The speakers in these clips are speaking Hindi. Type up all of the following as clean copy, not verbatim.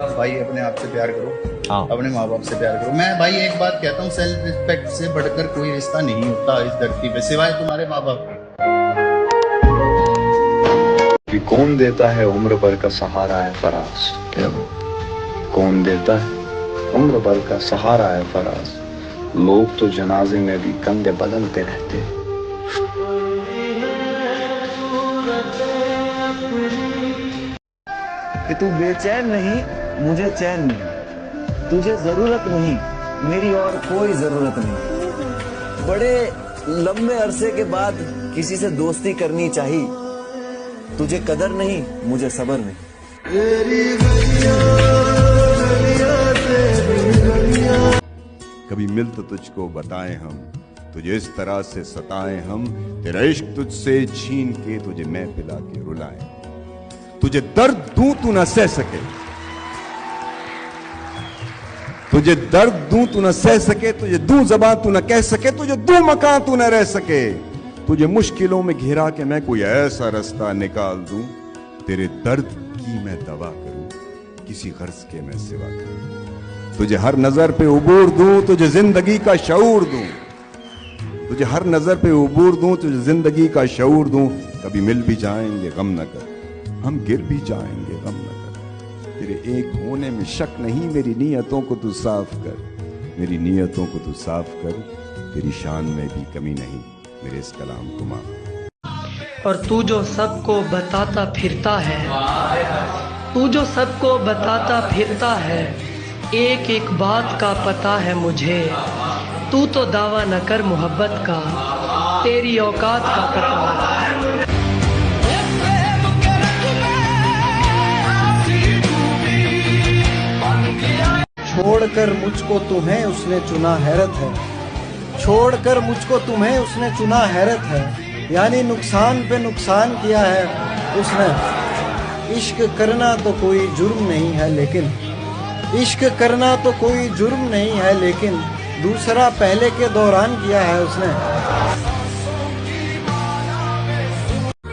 भाई अपने आप से प्यार करो। हाँ। अपने माँ बाप से प्यार करो। मैं भाई एक बात कहता हूँ, सेल्फ रिस्पेक्ट से बढ़कर कोई रिश्ता नहीं होता इस धरती पे सिवाय तुम्हारे माँ बाप कि कौन देता है उम्र भर का सहारा है फराज। क्या कौन देता है उम्र भर का सहारा है फराज। लोग तो जनाजे में भी कंधे बदलते रहते। कि तू बेचैन नहीं, मुझे चैन नहीं, तुझे जरूरत नहीं, मेरी और कोई जरूरत नहीं। बड़े लंबे अरसे के बाद किसी से दोस्ती करनी चाहिए, तुझे कदर नहीं, मुझे सब्र नहीं। कभी मिल तो तुझको बताएं हम, तुझे इस तरह से सताएं हम, तेरा इश्क तुझसे छीन के तुझे मैं पिला के रुलाएं। तुझे दर्द दूं तू न सह सके, तुझे दर्द दूं तू न सह सके, तुझे दूं ज़बां तू न कह सके, तुझे दूं मकान तू न रह सके। तुझे मुश्किलों में घिरा के मैं कोई ऐसा रास्ता निकाल दूं, तेरे दर्द की मैं दवा करूं, किसी गर्ज के मैं सिवा करूं। तुझे हर नजर पे उबूर दूं, तुझे जिंदगी का शऊर दूं, तुझे हर नजर पे उबूर दूं, तुझे जिंदगी का शऊर दूं। कभी मिल भी जाएंगे गम न कर, हम गिर भी जाएंगे गम न कर। तेरे एक होने में शक नहीं, मेरी नीयतों को तू साफ कर, मेरी नीयतों को तू साफ कर। तेरी शान में भी कमी नहीं, मेरे इस कलाम को माफ। और तू जो सबको बताता फिरता है, तू जो सबको बताता फिरता है, एक एक बात का पता है मुझे। तू तो दावा न कर मोहब्बत का, तेरी औकात का पता है। छोड़कर मुझको तुम्हें उसने चुना हैरत है, छोड़कर मुझको तुम्हें उसने चुना हैरत है। यानी नुकसान पे नुकसान किया है उसने। इश्क करना तो कोई जुर्म नहीं है लेकिन, इश्क करना तो कोई जुर्म नहीं है लेकिन, दूसरा पहले के दौरान किया है उसने।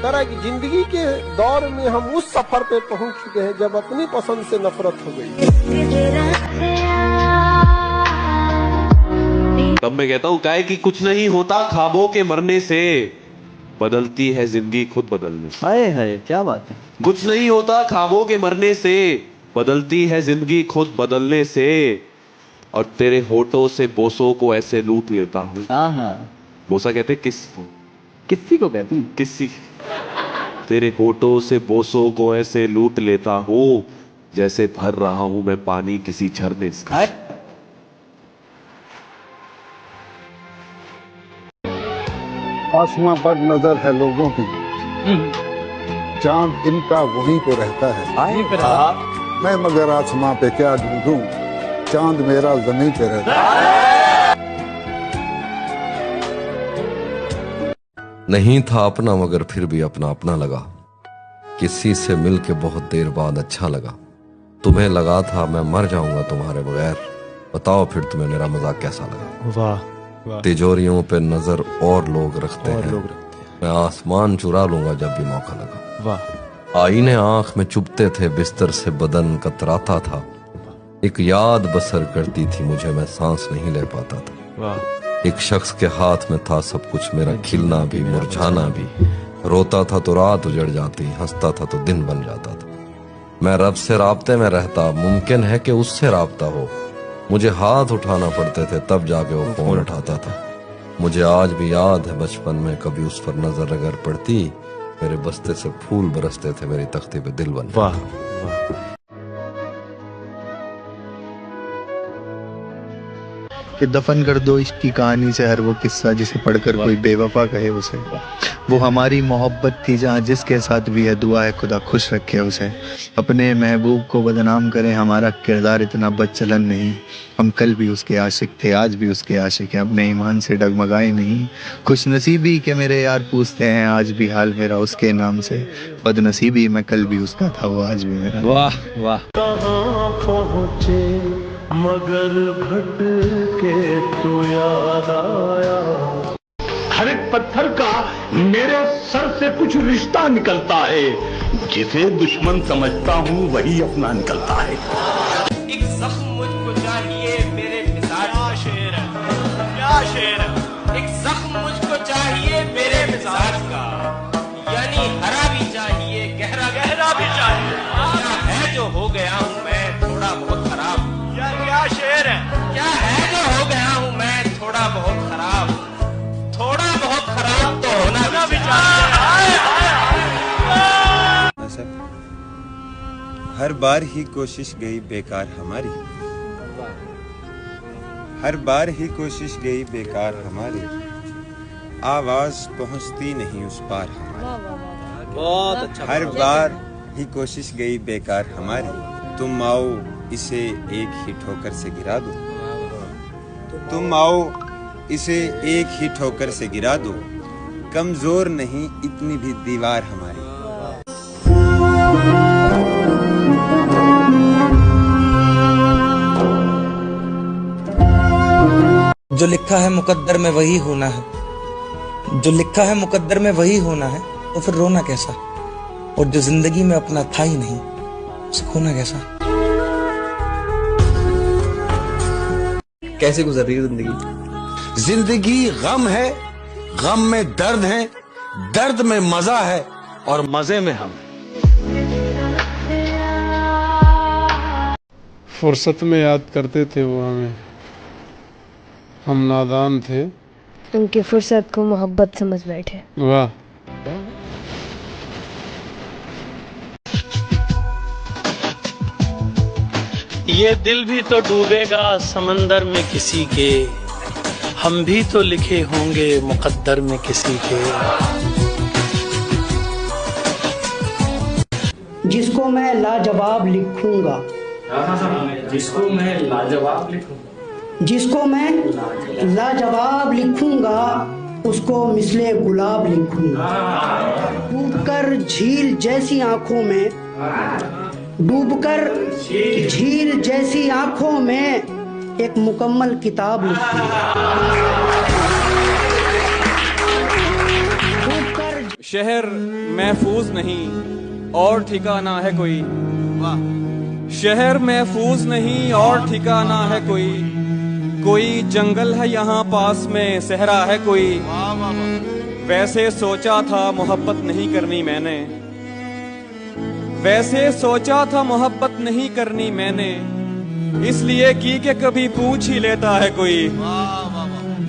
तरह की जिंदगी के दौर में हम उस सफर पे पहुंच चुके हैं जब अपनी पसंद से नफरत हो गई। तब मैं कहता हूँ क्या है कि कुछ नहीं होता ख्वाबों के मरने से, बदलती है जिंदगी खुद बदलने से। हाय हाय क्या बात है। कुछ नहीं होता ख्वाबों के मरने से, बदलती है जिंदगी खुद बदलने से। और तेरे होठों से बोसों को ऐसे लूट लेता हूँ। बोसा कहते किसी को कहते किसी। तेरे होठों से बोसों को ऐसे लूट लेता हूँ जैसे भर रहा हूं मैं पानी किसी झरने से। आसमां पर नजर है लोगों की, चांद इनका वहीं पे रहता है। मैं मगर आसमां पे क्या ढूंढूं, चांद मेरा जमीन पे रहता है। नहीं था अपना मगर फिर भी अपना अपना लगा, किसी से मिलके बहुत देर बाद अच्छा लगा। तुम्हें लगा था मैं मर जाऊंगा तुम्हारे बगैर, बताओ फिर तुम्हें मेरा मजाक कैसा लगा। वाह वाह। तिजोरियों पे नजर और लोग रखते हैं, मैं आसमान चुरा लूंगा जब भी मौका लगा। वाह। आईने आंख में चुभते थे, बिस्तर से बदन कतराता था। एक याद बसर करती थी मुझे, मैं सांस नहीं ले पाता था। वाह। एक शख्स के हाथ में था सब कुछ, मेरा खिलना भी मुरझाना भी। रोता था तो रात उजड़ जाती, हंसता था तो दिन बन जाता था। मैं रब से राब्ते में रहता, मुमकिन है कि उससे राब्ता हो। मुझे हाथ उठाना पड़ते थे तब जाके वो फोन उठाता था। मुझे आज भी याद है बचपन में कभी उस पर नजर अगर पड़ती, मेरे बस्ते से फूल बरसते थे, मेरी तख्ती पे दिल बन। वाह। कि दफन कर दो इसकी कहानी से हर वो किस्सा जिसे पढ़कर कोई बेवफा कहे उसे। वो हमारी मोहब्बत थी जहाँ जिसके साथ भी है दुआ है खुदा खुश रखे उसे। अपने महबूब को बदनाम करें, हमारा किरदार इतना बदचलन नहीं। हम कल भी उसके आशिक थे, आज भी उसके आशिक हैं, अपने ईमान से डगमगाए नहीं। खुश नसीबी के मेरे यार पूछते हैं आज भी हाल मेरा उसके नाम से। बदनसीबी मैं कल भी उसका था, वो आज भी मेरा। वाह वाह। कहाँ पहुँचे मगर भटके तो याद आया। हर एक पत्थर का मेरे सर से कुछ रिश्ता निकलता है। जिसे दुश्मन समझता हूँ वही अपना निकलता है। एक जख्म मुझको चाहिए मेरे मिजाज का शेर है, क्या शेर है। एक जख्म मुझको चाहिए मेरे मिजाज का, यानी हरा भी चाहिए गहरा गहरा भी चाहिए। क्या है जो हो गया हूँ मैं थोड़ा बहुत खराब, क्या शेर है। क्या है जो हो गया हूँ मैं थोड़ा बहुत खराब, थोड़ा बहुत खराब तो होना भी चाहिए। हर बार ही कोशिश गई बेकार हमारी, हर बार ही कोशिश गई बेकार हमारी, आवाज पहुंचती नहीं उस पार हमारी। बहुत अच्छा। हर बार ही कोशिश गई बेकार हमारी, तुम आओ इसे एक ही ठोकर से गिरा दो, तुम आओ इसे एक ही ठोकर से गिरा दो, कमजोर नहीं इतनी भी दीवार हमारी। जो लिखा है मुकद्दर में वही होना है, जो लिखा है मुकद्दर में वही होना है, तो फिर रोना कैसा। और जो जिंदगी में अपना था ही नहीं उसे खोना कैसा। कैसे गुजर रही है जिंदगी? जिंदगी गम है, गम में दर्द है, दर्द में मजा है और मजे में हम। फुर्सत में याद करते थे वो हमें, हम नादान थे, उनकी फुर्सत को मोहब्बत समझ बैठे। वाह। ये दिल भी तो डूबेगा समंदर में किसी के, हम भी तो लिखे होंगे मुकद्दर में किसी के। जिसको मैं लाजवाब लिखूंगा, जिसको मैं लाजवाब लिखूंगा, जिसको मैं लाजवाब लिखूंगा, उसको मिसले गुलाब लिखूंगा। डूबकर झील जैसी आंखों में, डूबकर झील जैसी आंखों में एक मुकम्मल किताब लिखूंगा। शहर महफूज नहीं और ठिकाना है कोई, शहर महफूज नहीं और ठिकाना है कोई जंगल है यहाँ पास में सहरा है कोई। वैसे सोचा था मोहब्बत नहीं करनी मैंने, वैसे सोचा था मोहब्बत नहीं करनी मैंने, इसलिए की कि कभी पूछ ही लेता है कोई।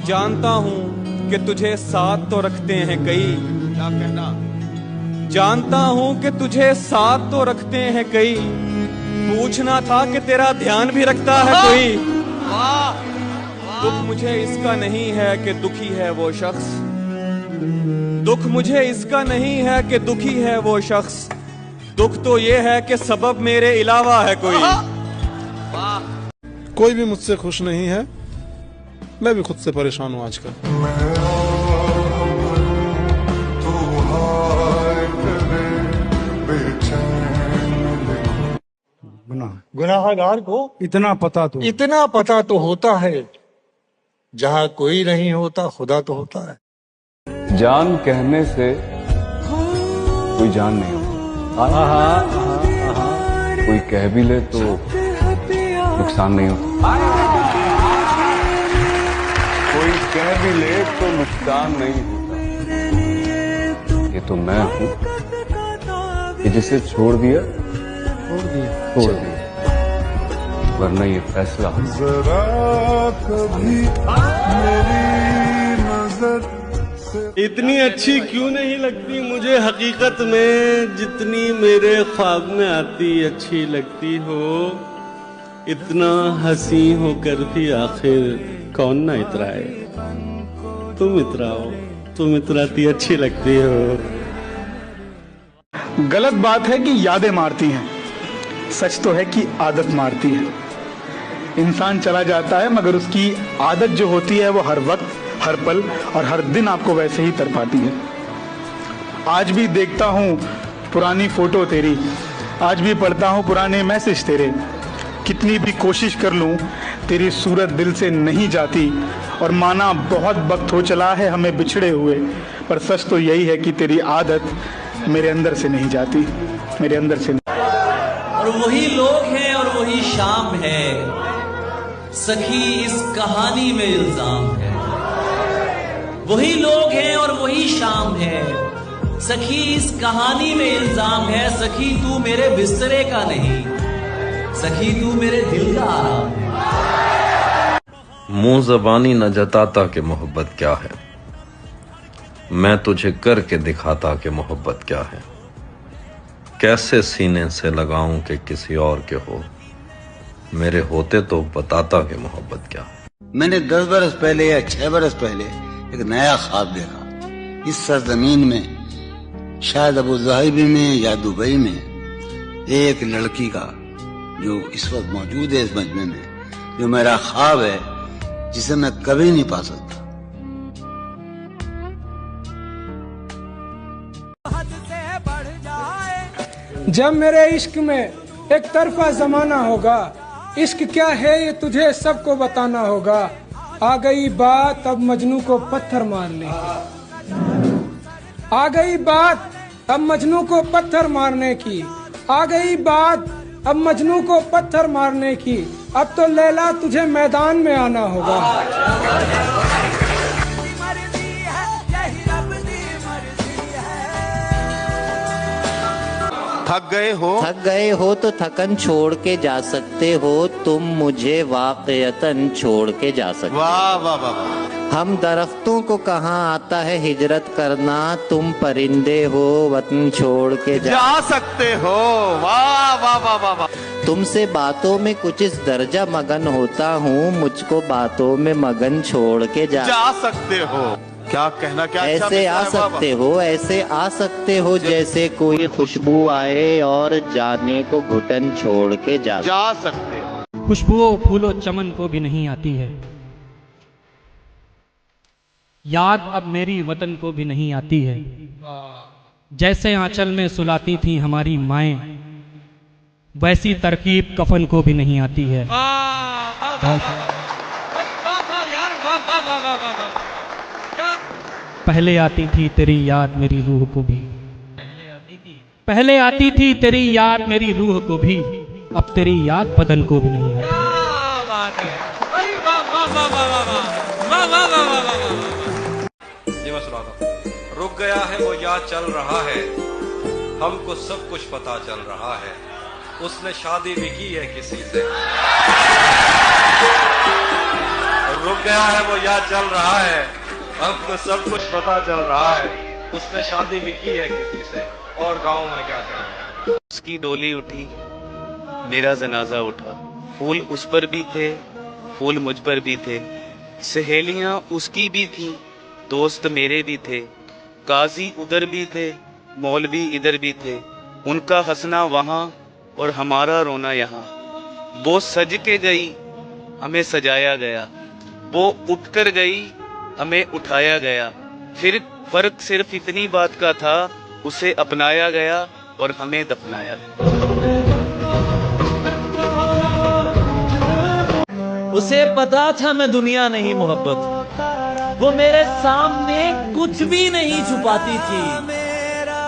जानता हूँ कि तुझे साथ तो रखते हैं कई, जानता हूँ कि तुझे साथ तो रखते हैं कई, पूछना था कि तेरा ध्यान भी रखता है कोई। दुख मुझे इसका नहीं है कि दुखी है वो शख्स, दुख मुझे इसका नहीं है कि दुखी है वो शख्स, दुख तो ये है कि सबब मेरे अलावा है कोई। कोई भी मुझसे खुश नहीं है, मैं भी खुद से परेशान हूँ आजकल। गुनाहगार को इतना पता तो होता है, जहाँ कोई नहीं होता खुदा तो होता है। जान कहने से कोई जान नहीं होता, कोई कह भी ले तो नुकसान नहीं होता, कोई कह भी ले तो नुकसान नहीं होता। ये तो मैं हूँ कि जिसे छोड़ दिया, वरना ये फैसला इतनी अच्छी क्यों नहीं लगती मुझे हकीकत में, जितनी मेरे ख्वाब में आती अच्छी लगती हो। इतना हंसी होकर भी आखिर कौन ना इतराए, तुम इतराओ, तुम इतराती अच्छी लगती हो। गलत बात है कि यादें मारती हैं, सच तो है कि आदत मारती है। इंसान चला जाता है मगर उसकी आदत जो होती है वो हर वक्त, हर पल और हर दिन आपको वैसे ही तड़पाती है। आज भी देखता हूँ पुरानी फोटो तेरी, आज भी पढ़ता हूँ पुराने मैसेज तेरे, कितनी भी कोशिश कर लूँ तेरी सूरत दिल से नहीं जाती, और माना बहुत वक्त हो चला है हमें बिछड़े हुए, पर सच तो यही है कि तेरी आदत मेरे अंदर से नहीं जाती, मेरे अंदर से नहीं। और वही लोग हैं और वही शाम है, सखी इस कहानी में इल्जाम है। वही लोग हैं और वही शाम है, सखी इस कहानी में इल्जाम है। सखी तू मेरे बिस्तरे का नहीं, सखी तू मेरे दिल का आराम है। मुंह जबानी न जताता कि मोहब्बत क्या है, मैं तुझे करके दिखाता कि मोहब्बत क्या है। कैसे सीने से लगाऊं कि किसी और के हो, मेरे होते तो बताता कि मोहब्बत क्या है। मैंने 10 बरस पहले या 6 बरस पहले एक नया ख्वाब देखा। इस सरजमीन में, शायद अबू ज़ाहिबी में या दुबई में, एक लड़की का जो इस वक्त मौजूद है इस मजमे में, जो मेरा ख्वाब है, जिसे मैं कभी नहीं पा सकता। जब मेरे इश्क में एक तरफा जमाना होगा, इश्क क्या है ये तुझे सबको बताना होगा। आ गई बात अब मजनू को पत्थर मारने की, आ गई बात अब मजनू को पत्थर मारने की, आ गई बात अब मजनू को पत्थर मारने की। अब तो लैला तुझे मैदान में आना होगा। थक गए हो तो थकन छोड़ के जा सकते हो, तुम मुझे वाक़यतन छोड़ के जा सकते हो। वाह वाह वाह। हम दरख्तों को कहाँ आता है हिजरत करना, तुम परिंदे हो वतन छोड़ के जा सकते हो। वाह वाह वाह वाह वाह। तुमसे बातों में कुछ इस दर्जा मगन होता हूँ, मुझको बातों में मगन छोड़ के जा सकते हो। क्या कहना, क्या ऐसे आ सकते हो, ऐसे आ सकते हो जैसे कोई खुशबू आए और जाने को घुटन छोड़ के जा सकते हो। खुशबुओं फूलों चमन को भी नहीं आती है, याद अब मेरी वतन को भी नहीं आती है। जैसे आंचल में सुलाती थी हमारी माएं, वैसी तरकीब कफन को भी नहीं आती है। पहले आती थी तेरी याद मेरी रूह को भी, पहले आती थी तेरी याद मेरी रूह को भी, अब तेरी याद बदन को भी नहीं आती। रुक गया है वो याद चल रहा है, हमको सब कुछ पता चल रहा है। उसने शादी भी की है किसी से। रुक गया है वो याद चल रहा है, हमको सब कुछ पता चल रहा है। उसने शादी भी की है किसी से, और गांव में क्या चल रहा है। उसकी डोली उठी, मेरा जनाजा उठा। फूल उस पर भी थे, फूल मुझ पर भी थे। सहेलियां उसकी भी थी, दोस्त मेरे भी थे। काजी उधर भी थे, मौलवी इधर भी थे। उनका हंसना वहाँ और हमारा रोना यहाँ। वो सज के गई, हमें सजाया गया। वो उठकर गई, हमें उठाया गया। फिर फर्क सिर्फ इतनी बात का था, उसे अपनाया गया और हमें दफनाया गया। उसे पता था मैं दुनिया नहीं मोहब्बत, वो मेरे सामने कुछ भी नहीं छुपाती थी,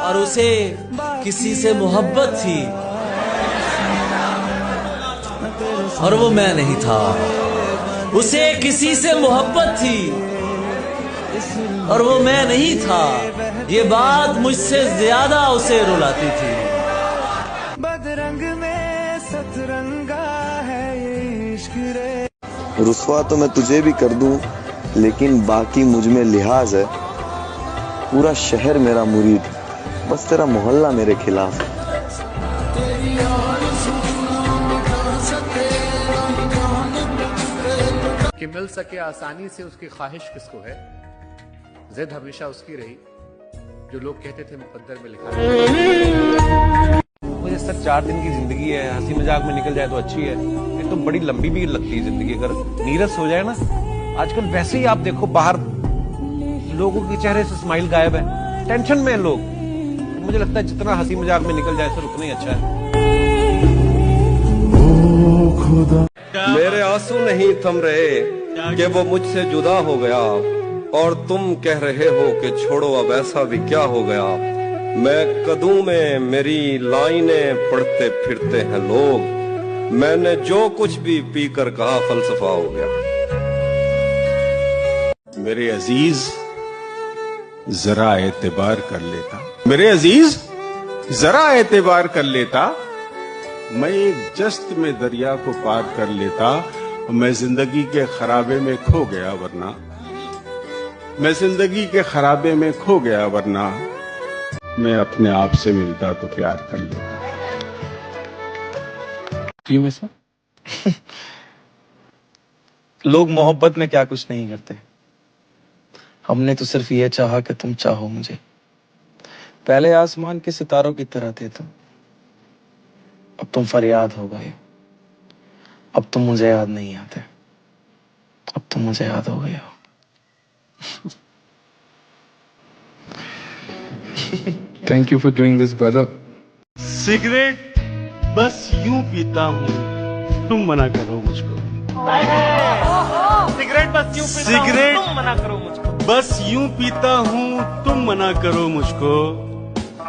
और उसे किसी से मोहब्बत थी और वो मैं नहीं था। उसे किसी से मोहब्बत थी और वो मैं नहीं था। ये बात मुझसे ज्यादा उसे रुलाती थी। बदरंग में सतरंगा है ये इश्क रे। रुस्वा तो मैं तुझे भी कर दूं, लेकिन बाकी मुझ में लिहाज है। पूरा शहर मेरा मुरीद, बस तेरा मोहल्ला मेरे खिलाफ है। कि मिल सके आसानी से उसकी ख्वाहिश किसको है, जिद हमेशा उसकी रही जो लोग कहते थे मुकद्दर में लिखा है। मुझे सर 4 दिन की जिंदगी है, हंसी मजाक में निकल जाए तो अच्छी है, ये तो बड़ी लंबी भी लगती है जिंदगी। अगर नीरस हो जाए ना, आजकल वैसे ही आप देखो बाहर लोगों के चेहरे से स्माइल गायब है, टेंशन में है लोग। मुझे लगता है जितना हंसी मजाक में निकल जाए सर उतना ही अच्छा है। मेरे आंसू नहीं थम रहे कि वो मुझसे जुदा हो गया, और तुम कह रहे हो कि छोड़ो अब ऐसा भी क्या हो गया। मैं कदूं में मेरी लाइनें पढ़ते फिरते हैं लोग, मैंने जो कुछ भी पीकर कहा फलसफा हो गया। मेरे अजीज जरा एतबार कर लेता, मेरे अजीज जरा एतबार कर लेता, मैं एक जस्त में दरिया को पार कर लेता। मैं जिंदगी के खराबे में खो गया वरना, मैं जिंदगी के खराबे में खो गया वरना, मैं अपने आप से मिलता तो प्यार कर लेता। क्यों ऐसा? लोग मोहब्बत में क्या कुछ नहीं करते, हमने तो सिर्फ ये चाहा कि तुम चाहो मुझे। पहले आसमान के सितारों की तरह थे तुम, अब तुम फरियाद हो गए। अब तुम मुझे याद नहीं आते, अब तुम मुझे याद हो गए हो। Thank you for doing this, brother. Cigarette बस यूं पीता हूँ, तुम मना करो मुझको। सिगरेट बस यूं पीता हूँ, तुम मना करो मुझको। बस यूं पीता हूँ, तुम मना करो मुझको।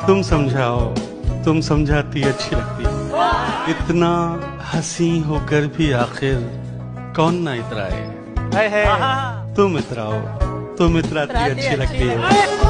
तुम समझाओ, तुम समझाती अच्छी लगती। इतना हंसी होकर भी आखिर कौन ना इतराए। तुम इतराओ, तुम इतराती अच्छी लगती है।